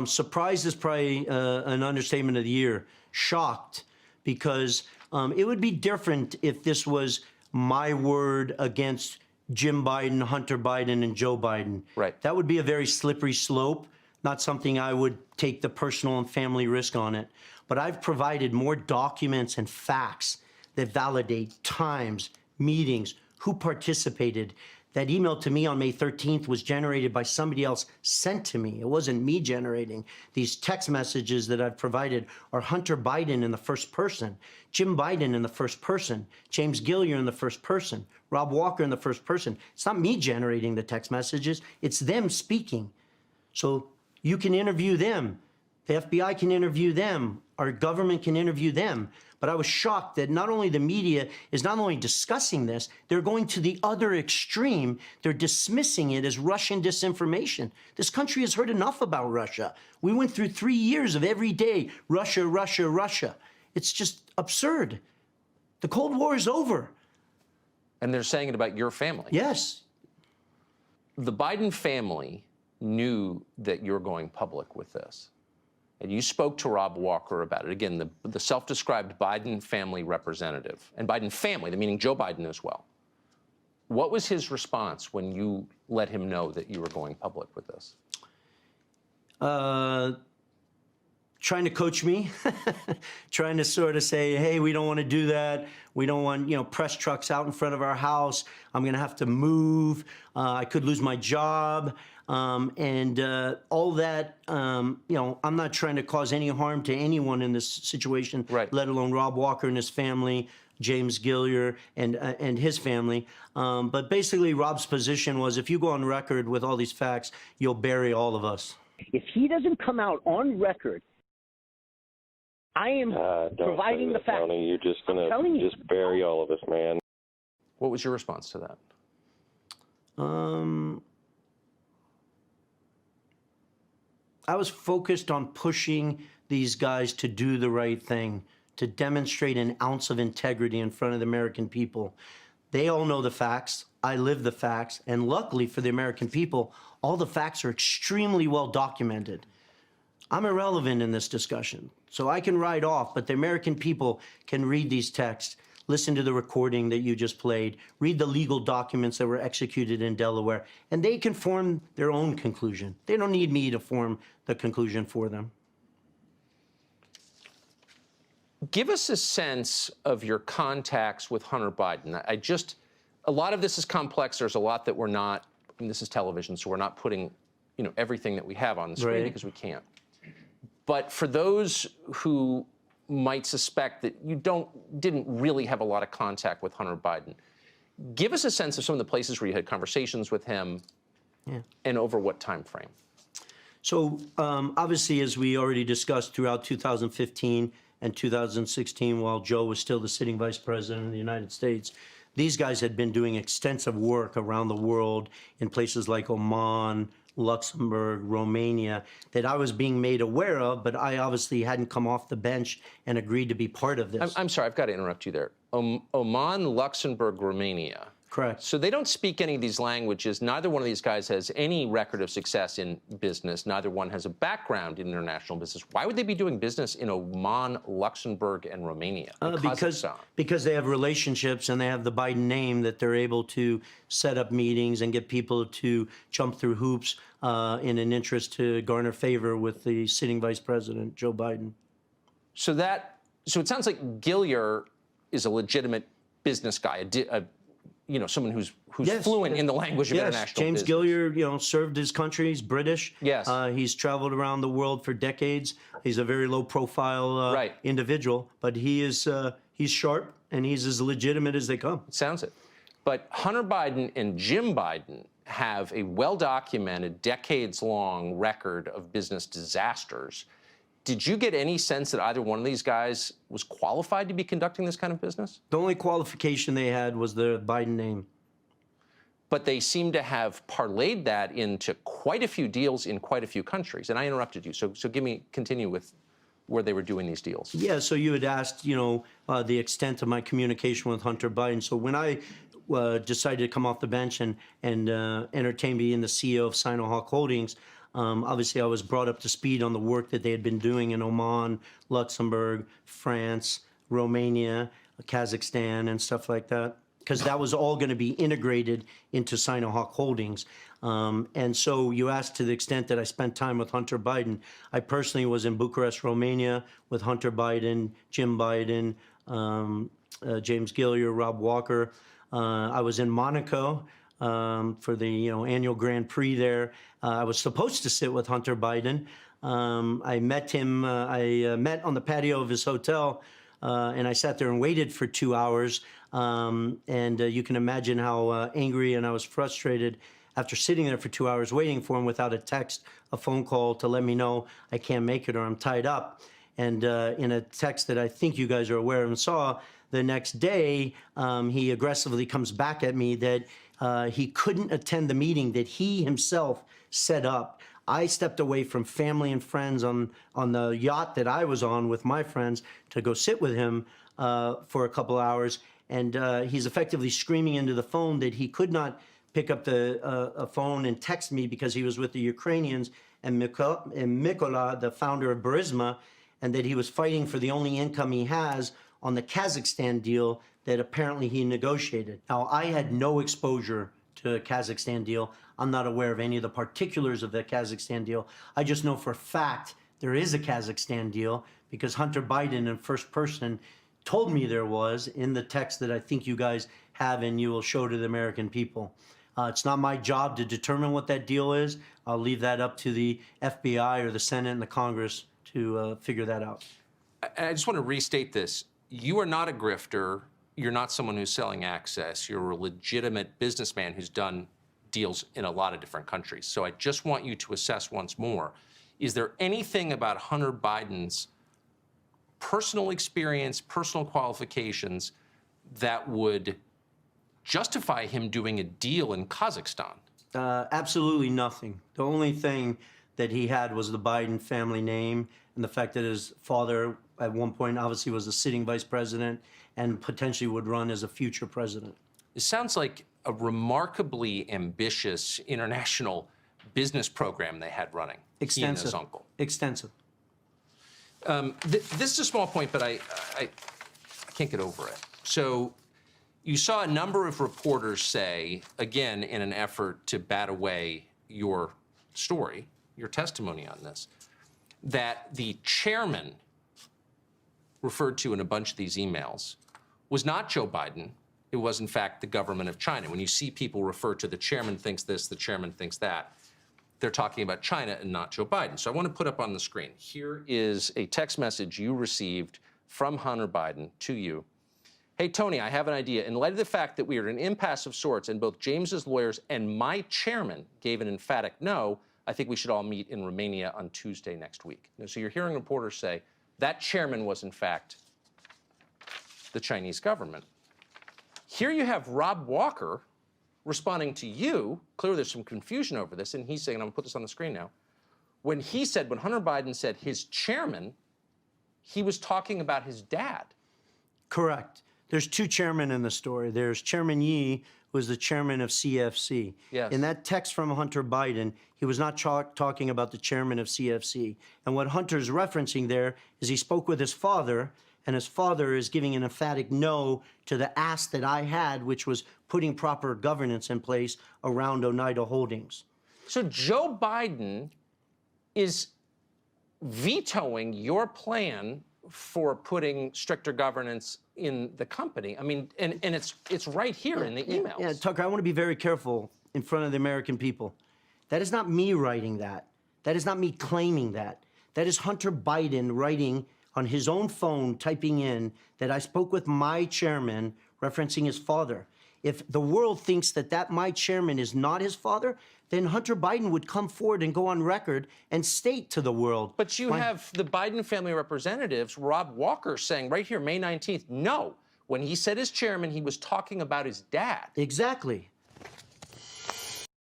Surprised is probably an understatement of the year. Shocked, because it would be different if this was my word against Jim Biden, Hunter Biden, and Joe Biden. Right. That would be a very slippery slope, not something I would take the personal and family risk on it. But I've provided more documents and facts that validate times, meetings, who participated. That email to me on May 13th was generated by somebody else sent to me. It wasn't me generating. These text messages that I've provided are Hunter Biden in the first person, Jim Biden in the first person, James Gilliar in the first person, Rob Walker in the first person. It's not me generating the text messages. It's them speaking. So you can interview them. The FBI can interview them. Our government can interview them. But I was shocked that not only the media is not only discussing this, they're going to the other extreme. They're dismissing it as Russian disinformation. This country has heard enough about Russia. We went through 3 years of every day, Russia, Russia, Russia. It's just absurd. The Cold War is over. And they're saying it about your family. Yes. The Biden family knew that you're going public with this. And you spoke to Rob Walker about it. Again, the self-described Biden family representative, and Biden family, meaning Joe Biden as well. What was his response when you let him know that you were going public with this? Trying to coach me, trying to sort of say, hey, we don't want to do that. We don't want, press trucks out in front of our house. I'm going to have to move. I could lose my job. And all that, I'm not trying to cause any harm to anyone in this situation, right, let alone Rob Walker and his family, James Gilliar and his family. But basically, Rob's position was, if you go on record with all these facts, you'll bury all of us. If he doesn't come out on record, I am providing the facts. Tony, you're just going to just bury all of us, man. What was your response to that? I was focused on pushing these guys to do the right thing, to demonstrate an ounce of integrity in front of the American people. They all know the facts. I live the facts. And luckily for the American people, all the facts are extremely well documented. I'm irrelevant in this discussion, so I can ride off, but the American people can read these texts, listen to the recording that you just played, read the legal documents that were executed in Delaware, and they can form their own conclusion. They don't need me to form the conclusion for them. Give us a sense of your contacts with Hunter Biden. A lot of this is complex. There's a lot that we're not, and this is television, so we're not putting, everything that we have on the screen because we can't. But for those who might suspect that you didn't really have a lot of contact with Hunter Biden, give us a sense of some of the places where you had conversations with him, and over what time frame. So obviously, as we already discussed, throughout 2015 and 2016, while Joe was still the sitting vice president of the United States, these guys had been doing extensive work around the world in places like Oman, Luxembourg, Romania, that I was being made aware of, but I obviously hadn't come off the bench and agreed to be part of this. I'm sorry, I've got to interrupt you there. Oman, Luxembourg, Romania. Correct. So they don't speak any of these languages. Neither one of these guys has any record of success in business. Neither one has a background in international business. Why would they be doing business in Oman, Luxembourg, and Romania? Because they have relationships and they have the Biden name that they're able to set up meetings and get people to jump through hoops in an interest to garner favor with the sitting vice president, Joe Biden. So it sounds like Gilliar is a legitimate business guy, someone who's fluent in the language of international James business. Gilliar, served his country. He's British. Yes. He's traveled around the world for decades. He's a very low-profile individual, but he's sharp and he's as legitimate as they come. Sounds it. But Hunter Biden and Jim Biden have a well-documented, decades-long record of business disasters. Did you get any sense that either one of these guys was qualified to be conducting this kind of business? The only qualification they had was the Biden name. But they seem to have parlayed that into quite a few deals in quite a few countries. And I interrupted you, so continue with where they were doing these deals. Yeah, so you had asked, the extent of my communication with Hunter Biden. So when I decided to come off the bench and entertain being the CEO of Sinohawk Holdings, Obviously, I was brought up to speed on the work that they had been doing in Oman, Luxembourg, France, Romania, Kazakhstan, and stuff like that, because that was all going to be integrated into Sinohawk Holdings. And so you asked to the extent that I spent time with Hunter Biden. I personally was in Bucharest, Romania with Hunter Biden, Jim Biden, James Gilliar, Rob Walker. I was in Monaco for the annual Grand Prix there. I was supposed to sit with Hunter Biden. I met him. I met on the patio of his hotel, and I sat there and waited for 2 hours. And you can imagine how angry and I was frustrated after sitting there for 2 hours waiting for him without a text, a phone call to let me know I can't make it or I'm tied up. And in a text that I think you guys are aware of and saw, the next day he aggressively comes back at me that he couldn't attend the meeting that he himself set up. I stepped away from family and friends on the yacht that I was on with my friends to go sit with him for a couple hours. And he's effectively screaming into the phone that he could not pick up the phone and text me because he was with the Ukrainians and Mykola, the founder of Burisma, and that he was fighting for the only income he has on the Kazakhstan deal that apparently he negotiated. Now, I had no exposure to a Kazakhstan deal. I'm not aware of any of the particulars of the Kazakhstan deal. I just know for a fact there is a Kazakhstan deal because Hunter Biden in first person told me there was in the text that I think you guys have and you will show to the American people. It's not my job to determine what that deal is. I'll leave that up to the FBI or the Senate and the Congress to figure that out. I just want to restate this. You are not a grifter. You're not someone who's selling access. You're a legitimate businessman who's done deals in a lot of different countries. So I just want you to assess once more, is there anything about Hunter Biden's personal experience, personal qualifications that would justify him doing a deal in Kazakhstan? Absolutely nothing. The only thing that he had was the Biden family name and the fact that his father at one point obviously was a sitting vice president and potentially would run as a future president. It sounds like a remarkably ambitious international business program they had running. Extensive. He and his uncle. Extensive. This is a small point, but I can't get over it. So you saw a number of reporters say, again, in an effort to bat away your story, your testimony on this, that the chairman referred to in a bunch of these emails was not Joe Biden. It was, in fact, the government of China. When you see people refer to the chairman thinks this, the chairman thinks that, they're talking about China and not Joe Biden. So I want to put up on the screen. Here is a text message you received from Hunter Biden to you. Hey, Tony, I have an idea. In light of the fact that we are at an impasse of sorts and both James's lawyers and my chairman gave an emphatic no, I think we should all meet in Romania on Tuesday next week. So you're hearing reporters say that chairman was, in fact, the Chinese government. Here you have Rob Walker responding to you. Clearly there's some confusion over this, and he's saying, and I'm going to put this on the screen now, when Hunter Biden said his chairman, he was talking about his dad. Correct. There's two chairmen in the story. There's Chairman Yi, who was the chairman of CFC. Yes. In that text from Hunter Biden, he was not talking about the chairman of CFC. And what Hunter's referencing there is he spoke with his father, and his father is giving an emphatic no to the ask that I had, which was putting proper governance in place around Oneida Holdings. So Joe Biden is vetoing your plan for putting stricter governance in the company. I mean, and it's right here in the emails. Yeah, Tucker, I want to be very careful in front of the American people. That is not me writing that. That is not me claiming that. That is Hunter Biden writing on his own phone, typing in that I spoke with my chairman, referencing his father. If the world thinks that my chairman is not his father, then Hunter Biden would come forward and go on record and state to the world. But you have the Biden family representatives, Rob Walker, saying right here, May 19th, no. When he said his chairman, he was talking about his dad. Exactly.